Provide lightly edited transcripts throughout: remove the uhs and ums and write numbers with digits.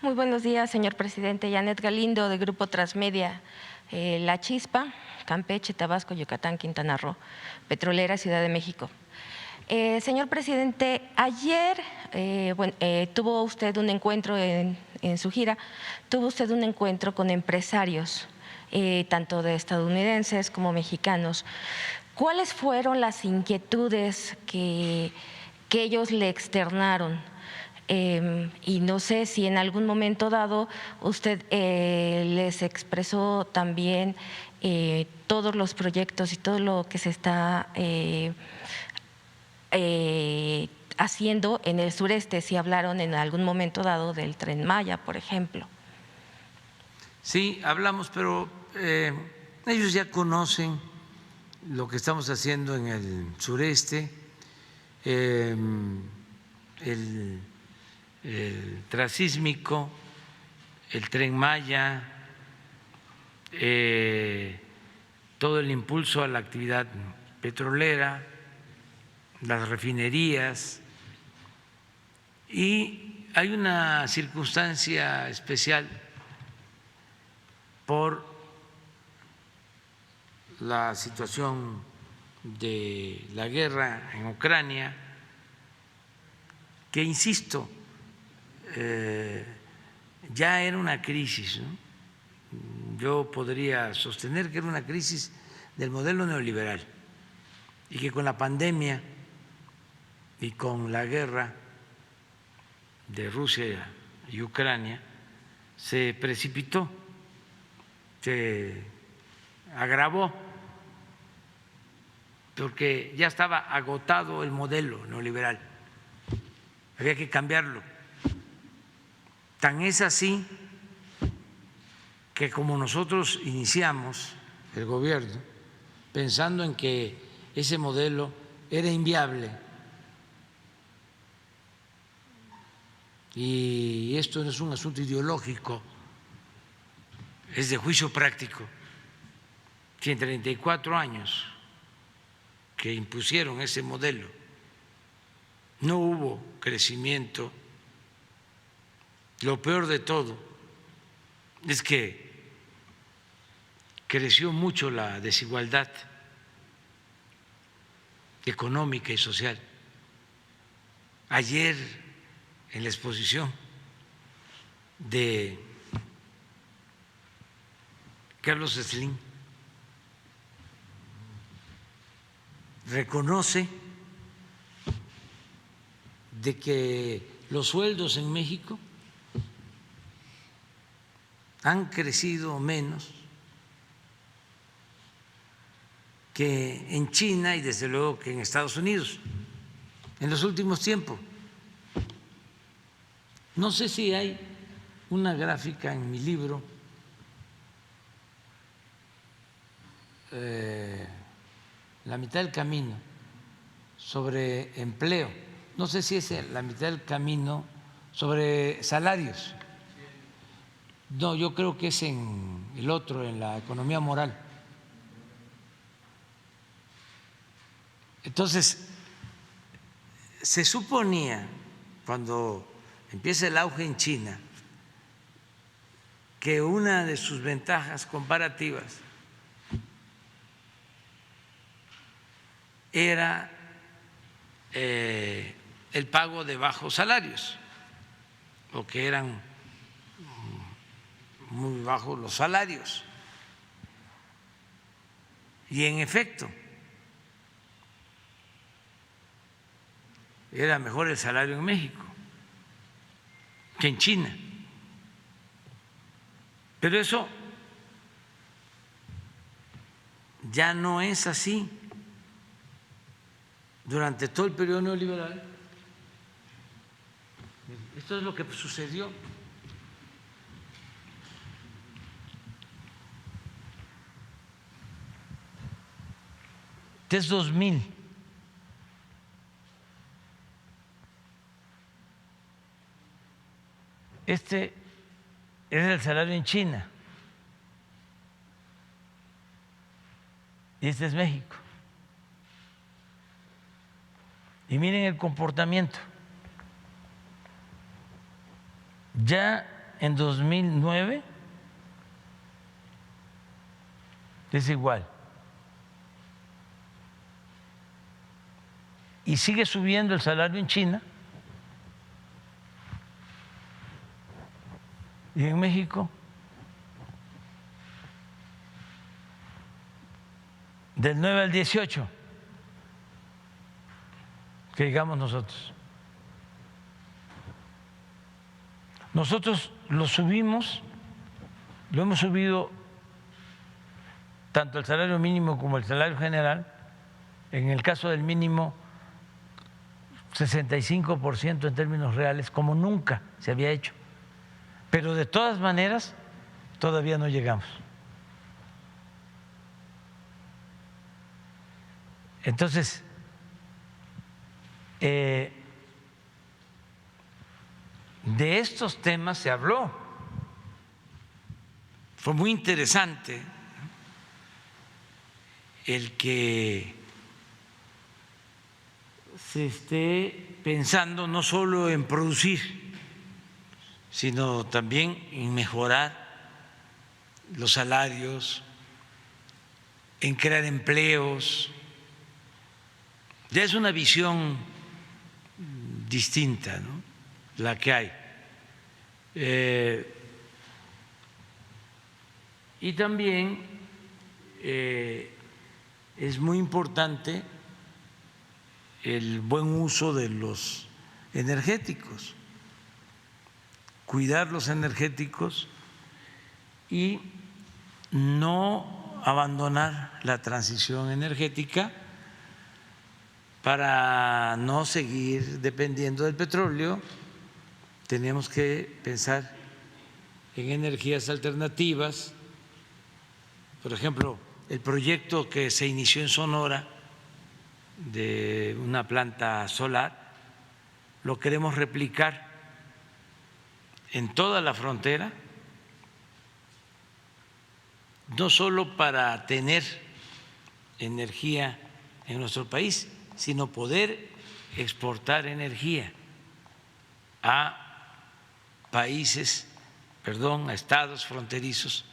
Muy buenos días, señor presidente. Janet Galindo, de Grupo Transmedia, La Chispa, Campeche, Tabasco, Yucatán, Quintana Roo, Petrolera, Ciudad de México. Señor presidente, ayer tuvo usted un encuentro en su gira, tuvo usted un encuentro con empresarios, tanto de estadounidenses como mexicanos. ¿Cuáles fueron las inquietudes que ellos le externaron? Y no sé si en algún momento dado usted les expresó también todos los proyectos y todo lo que se está haciendo en el sureste, si hablaron en algún momento dado del Tren Maya, por ejemplo. Sí, hablamos, pero ellos ya conocen lo que estamos haciendo en el sureste, el transísmico, el Tren Maya, todo el impulso a la actividad petrolera, las refinerías, y hay una circunstancia especial por la situación de la guerra en Ucrania, que insisto, ya era una crisis, ¿no? Yo podría sostener que era una crisis del modelo neoliberal y que con la pandemia y con la guerra de Rusia y Ucrania se precipitó, se agravó, porque ya estaba agotado el modelo neoliberal, había que cambiarlo. Tan es así que como nosotros iniciamos el gobierno pensando en que ese modelo era inviable, y esto no es un asunto ideológico, es de juicio práctico, que en 34 años que impusieron ese modelo no hubo crecimiento. Lo peor de todo es que creció mucho la desigualdad económica y social. Ayer, en la exposición de Carlos Slim, reconoce de que los sueldos en México han crecido menos que en China y desde luego que en Estados Unidos en los últimos tiempos. No sé si hay una gráfica en mi libro La mitad del camino sobre empleo, no sé si es la mitad del camino sobre salarios. No, yo creo que es en el otro, en la economía moral. Entonces, se suponía, cuando empieza el auge en China, que una de sus ventajas comparativas era el pago de bajos salarios, o que eran muy bajos los salarios. Y en efecto, era mejor el salario en México que en China. Pero eso ya no es así. Durante todo el periodo neoliberal, esto es lo que sucedió. Desde 2000, este es el salario en China y este es México. Y miren el comportamiento. Ya en 2009 es igual. Y sigue subiendo el salario en China. Y en México, del 9 al 18, que digamos nosotros. Nosotros lo subimos, lo hemos subido tanto el salario mínimo como el salario general. En el caso del mínimo, 65% en términos reales, como nunca se había hecho. Pero de todas maneras, todavía no llegamos. Entonces, de estos temas se habló. Fue muy interesante el que se esté pensando no solo en producir, sino también en mejorar los salarios, en crear empleos. Ya es una visión distinta, ¿no?, la que hay. Y también es muy importante el buen uso de los energéticos, cuidar los energéticos y no abandonar la transición energética para no seguir dependiendo del petróleo. Tenemos que pensar en energías alternativas. Por ejemplo, el proyecto que se inició en Sonora de una planta solar, lo queremos replicar en toda la frontera, no solo para tener energía en nuestro país, sino poder exportar energía a países, a estados fronterizos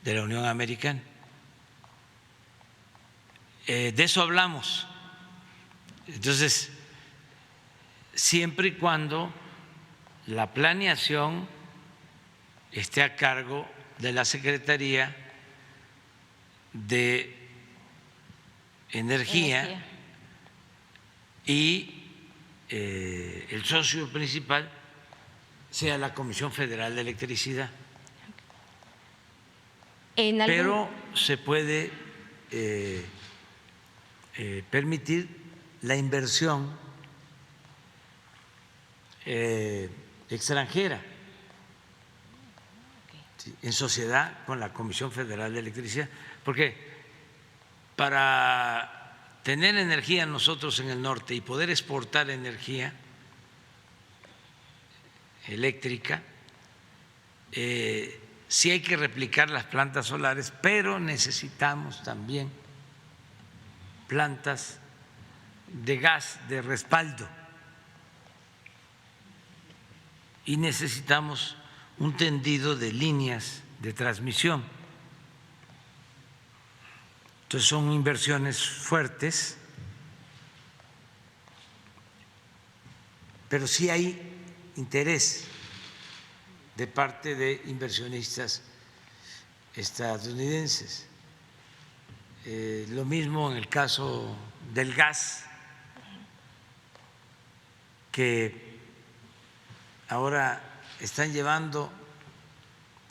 de la Unión Americana. De eso hablamos. Entonces, siempre y cuando la planeación esté a cargo de la Secretaría de Energía. Y el socio principal sea la Comisión Federal de Electricidad. Pero se puede permitir la inversión extranjera en sociedad con la Comisión Federal de Electricidad, porque para tener energía nosotros en el norte y poder exportar energía eléctrica, sí hay que replicar las plantas solares, pero necesitamos también plantas de gas de respaldo y necesitamos un tendido de líneas de transmisión. Entonces son inversiones fuertes, pero sí hay interés de parte de inversionistas estadounidenses. Lo mismo en el caso del gas, que ahora están llevando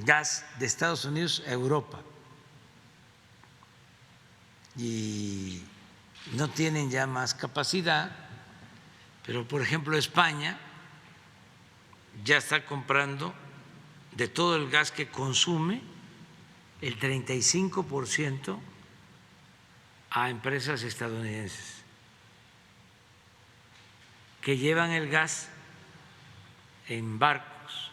gas de Estados Unidos a Europa y no tienen ya más capacidad, pero por ejemplo España ya está comprando de todo el gas que consume el 35% a empresas estadounidenses que llevan el gas en barcos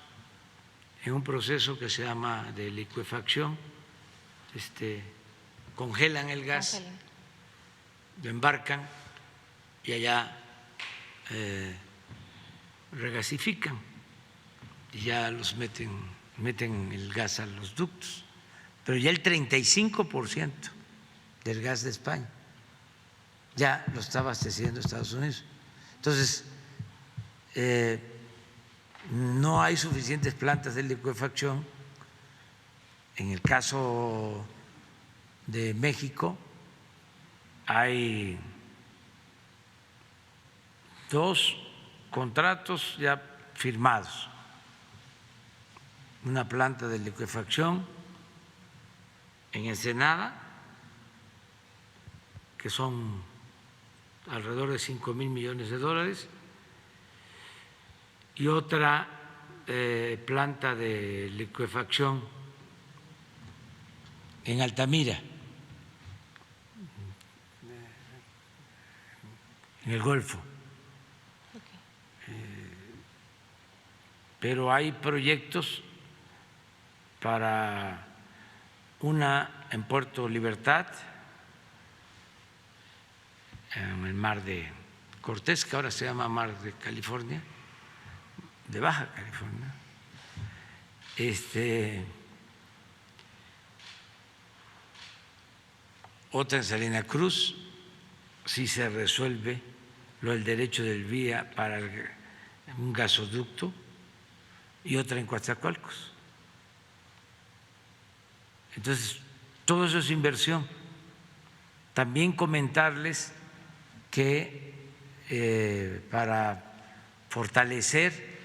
en un proceso que se llama de licuefacción, congelan el gas, lo embarcan y allá regasifican y ya los meten meten el gas a los ductos, pero ya el 35% del gas de España ya lo está abasteciendo Estados Unidos. Entonces, no hay suficientes plantas de licuefacción. En el caso de México hay 2 contratos ya firmados, una planta de licuefacción en Ensenada, que son alrededor de $5,000 millones, y otra planta de licuefacción en Altamira, en el Golfo. Pero hay proyectos para una en Puerto Libertad, en el Mar de Cortés, que ahora se llama Mar de California, de Baja California. Otra en Salina Cruz, si se resuelve lo del derecho del vía para un gasoducto, y otra en Coatzacoalcos. Entonces, todo eso es inversión. También comentarles que para fortalecer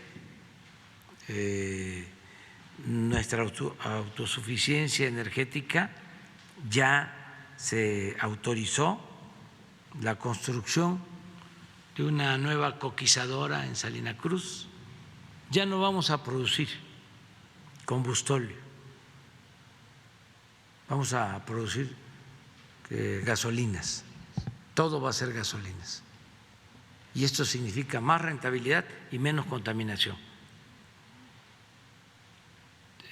nuestra autosuficiencia energética ya se autorizó la construcción de una nueva coquizadora en Salina Cruz. Ya no vamos a producir combustóleo, vamos a producir gasolinas, todo va a ser gasolinas. Y esto significa más rentabilidad y menos contaminación.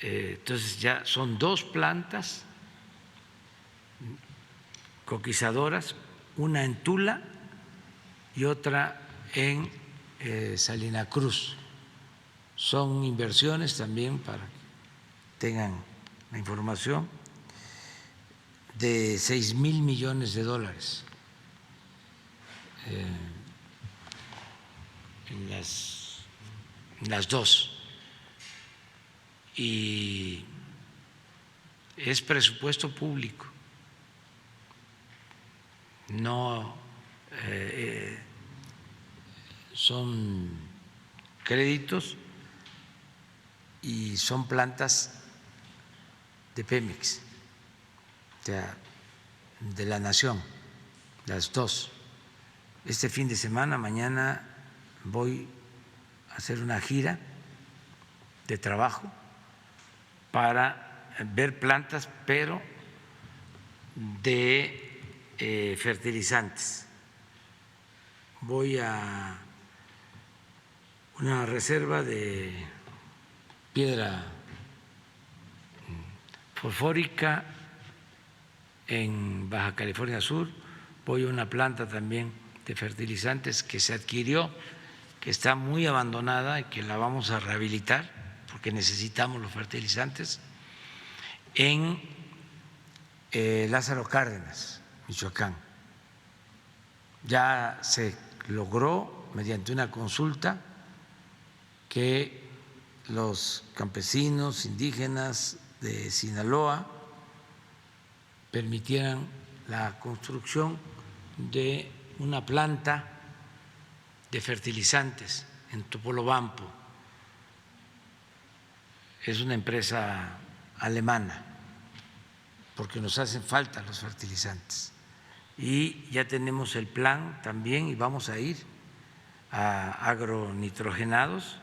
Entonces ya son 2 plantas coquizadoras, una en Tula y otra en Salina Cruz. Son inversiones también, para que tengan la información, de $6,000 millones en las 2, y es presupuesto público, no son créditos, y son plantas de Pemex, o sea, de la nación, las 2. Este fin de semana, mañana, voy a hacer una gira de trabajo para ver plantas, pero de fertilizantes. Voy a una reserva de piedra fosfórica en Baja California Sur, voy a una planta también de fertilizantes que se adquirió, que está muy abandonada y que la vamos a rehabilitar porque necesitamos los fertilizantes, en Lázaro Cárdenas, Michoacán. Ya se logró mediante una consulta que los campesinos indígenas de Sinaloa permitieran la construcción de una planta de fertilizantes en Topolobampo. Es una empresa alemana, porque nos hacen falta los fertilizantes. Y ya tenemos el plan también, y vamos a ir a agronitrogenados.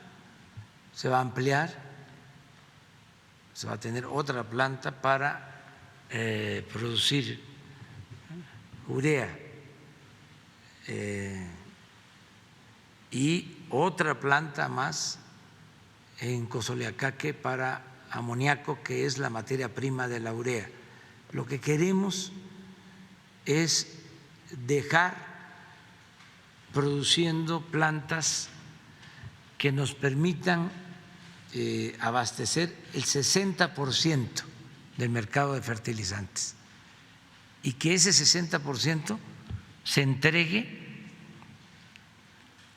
Se va a ampliar, se va a tener otra planta para producir urea, y otra planta más en Cozoleacaque para amoníaco, que es la materia prima de la urea. Lo que queremos es dejar produciendo plantas que nos permitan abastecer el 60% del mercado de fertilizantes y que ese 60% se entregue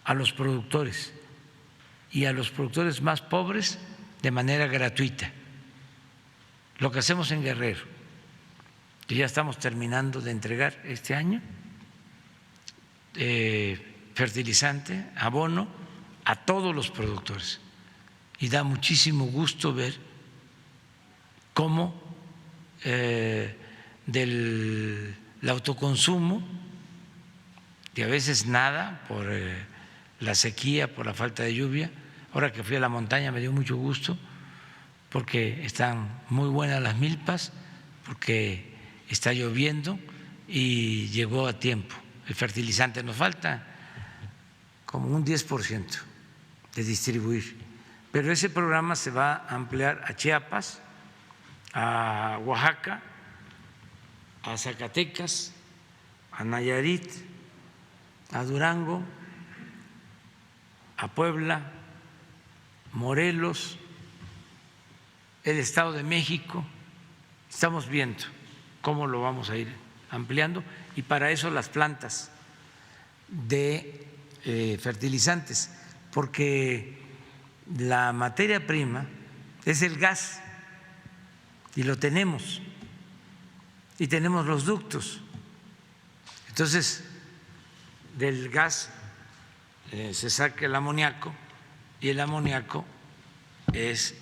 a los productores y a los productores más pobres de manera gratuita. Lo que hacemos en Guerrero, que ya estamos terminando de entregar este año, fertilizante, abono a todos los productores. Y da muchísimo gusto ver cómo del autoconsumo, que a veces nada por la sequía, por la falta de lluvia. Ahora que fui a la montaña me dio mucho gusto porque están muy buenas las milpas, porque está lloviendo y llegó a tiempo el fertilizante. Nos falta como un 10% de distribuir, pero ese programa se va a ampliar a Chiapas, a Oaxaca, a Zacatecas, a Nayarit, a Durango, a Puebla, Morelos, el Estado de México. Estamos viendo cómo lo vamos a ir ampliando y para eso las plantas de fertilizantes, porque la materia prima es el gas y lo tenemos y tenemos los ductos. Entonces, del gas se saca el amoníaco y el amoníaco es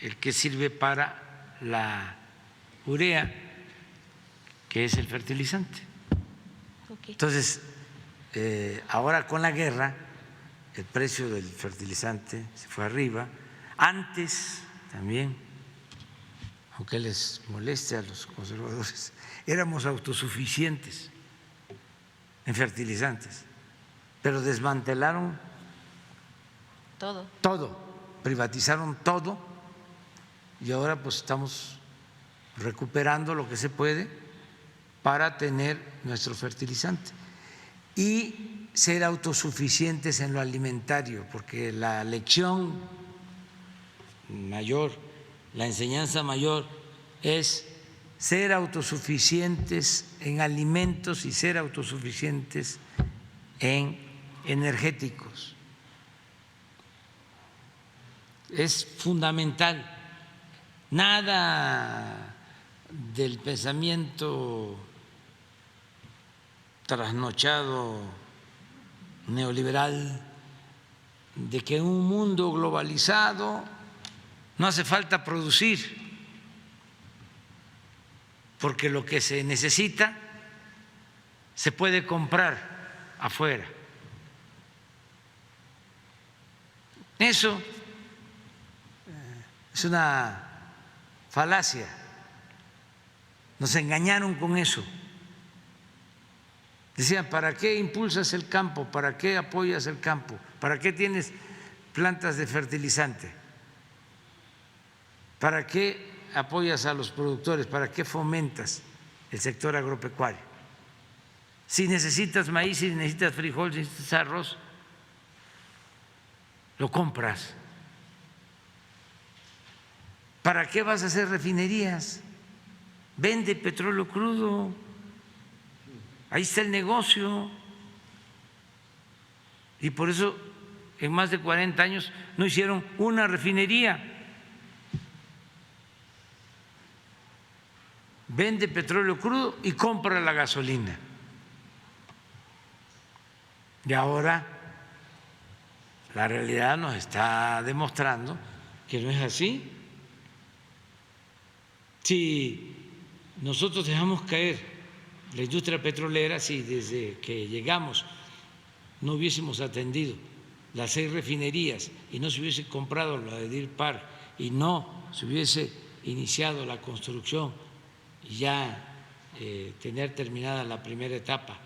el que sirve para la urea, que es el fertilizante. Entonces, ahora con la guerra el precio del fertilizante se fue arriba. Antes también, aunque les moleste a los conservadores, éramos autosuficientes en fertilizantes, pero desmantelaron todo, privatizaron todo y ahora pues estamos recuperando lo que se puede para tener nuestro fertilizante y ser autosuficientes en lo alimentario, porque la lección mayor, la enseñanza mayor es ser autosuficientes en alimentos y ser autosuficientes en energéticos. Es fundamental. Nada del pensamiento trasnochado neoliberal de que en un mundo globalizado no hace falta producir, porque lo que se necesita se puede comprar afuera. Eso es una falacia. Nos engañaron con eso. Decían, ¿para qué impulsas el campo? ¿Para qué apoyas el campo? ¿Para qué tienes plantas de fertilizante? ¿Para qué apoyas a los productores? ¿Para qué fomentas el sector agropecuario? Si necesitas maíz, si necesitas frijol, si necesitas arroz, lo compras. ¿Para qué vas a hacer refinerías? Vende petróleo crudo. Ahí está el negocio. Y por eso en más de 40 años no hicieron una refinería. Vende petróleo crudo y compra la gasolina. Y ahora la realidad nos está demostrando que no es así. Si nosotros dejamos caer la industria petrolera, si desde que llegamos no hubiésemos atendido las 6 refinerías y no se hubiese comprado la de Deer Park y no se hubiese iniciado la construcción y ya tener terminada la primera etapa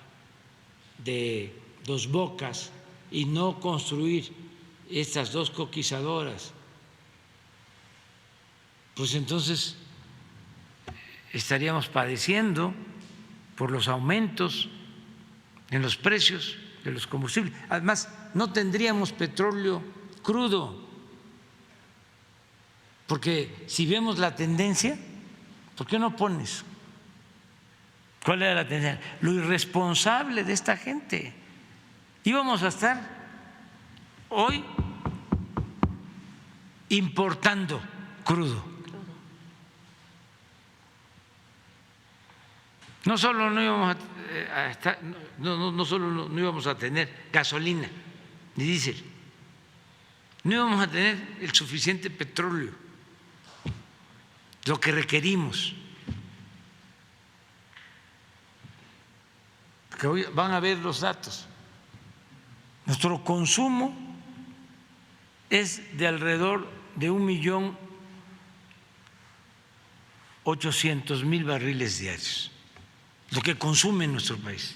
de Dos Bocas y no construir estas 2 coquizadoras, pues entonces estaríamos padeciendo por los aumentos en los precios de los combustibles. Además, no tendríamos petróleo crudo, Porque si vemos la tendencia, ¿por qué no pones? ¿Cuál era la tendencia? Lo irresponsable de esta gente. Íbamos a estar hoy importando crudo. No solo no íbamos a estar, no solo no íbamos a tener gasolina ni diésel, no íbamos a tener el suficiente petróleo, lo que requerimos. Porque hoy van a ver los datos. Nuestro consumo es de alrededor de 1.800.000 barriles diarios, lo que consume en nuestro país.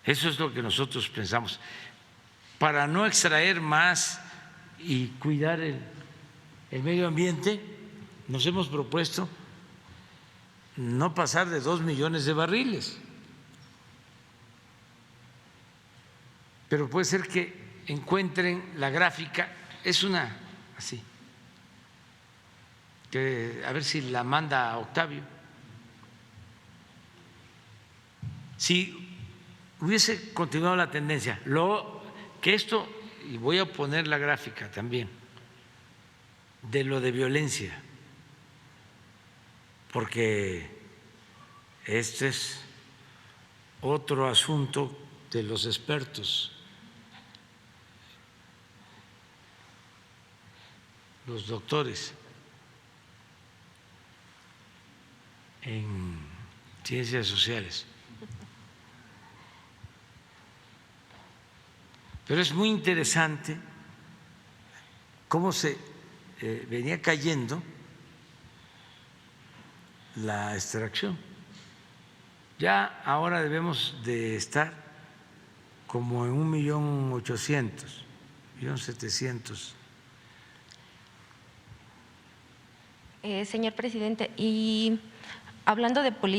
Eso es lo que nosotros pensamos. Para no extraer más y cuidar el medio ambiente, nos hemos propuesto no pasar de 2 millones de barriles. Pero puede ser que encuentren la gráfica, es una así, que a ver si la manda a Octavio. Si hubiese continuado la tendencia, que esto, y voy a poner la gráfica también, de lo de violencia, porque este es otro asunto de los expertos, los doctores en ciencias sociales. Pero es muy interesante cómo se venía cayendo la extracción. Ya ahora debemos de estar como en 1.800.000, 1.700.000. Señor presidente, y hablando de política